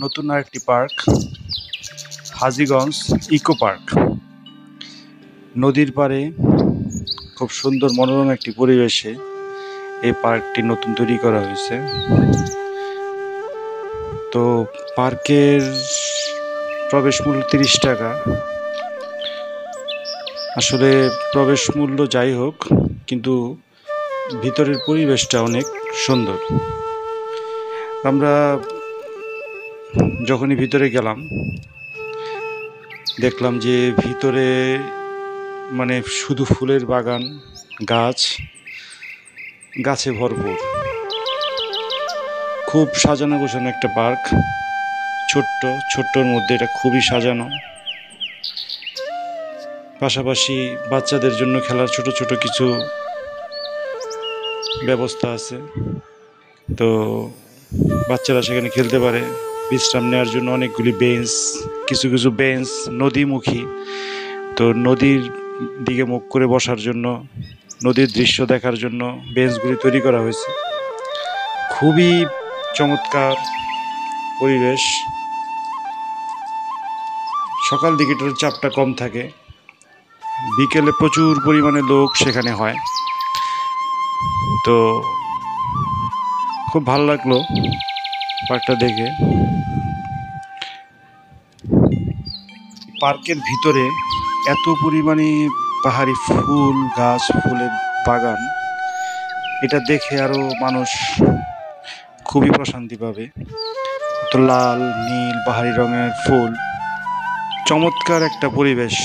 নতুন আরেকটি park, Hajiganj eco park. নদীর পাড়ে খুব সুন্দর মনোরম একটি পরিবেশে এই পার্কটি নতুন তৈরি করা হয়েছে। তো পার্কের প্রবেশ মূল্য 30 টাকা। আসলে প্রবেশ মূল্য যাই হোক, কিন্তু ভিতরের পরিবেশটা অনেক সুন্দর। আমরা যখনই ভিতরে গেলাম, দেখলাম যে ভিতরে মানে শুধু ফুলের বাগান, গাছে ভরপুর। খুব সাজানো গোছানো একটা পার্ক, ছোট্টর মধ্যে এটা খুবই সাজানো। পাশাপাশি বাচ্চাদের জন্য খেলার ছোট ছোট কিছু ব্যবস্থা আছে। তো বাচ্চারা সেখানে খেলতে পারে। বিশ্রাম নেওয়ার জন্য অনেকগুলি কিছু বেঞ্চ নদীমুখী। তো নদীর দিকে মুখ করে বসার জন্য, নদীর দৃশ্য দেখার জন্য বেঞ্চগুলি তৈরি করা হয়েছে। খুবই চমৎকার পরিবেশ। সকাল দিকে একটু চাপটা কম থাকে, বিকেলে প্রচুর পরিমাণে লোক সেখানে হয়। তো খুব ভালো লাগলো পার্কটা দেখে। পার্কের ভিতরে এত পরিমাণে পাহাড়ি ফুল গাছ, ফুলের বাগান, এটা দেখে আরো মানুষ খুবই প্রশান্তি পাবে। তো লাল নীল পাহাড়ি রঙের ফুল, চমৎকার একটা পরিবেশ।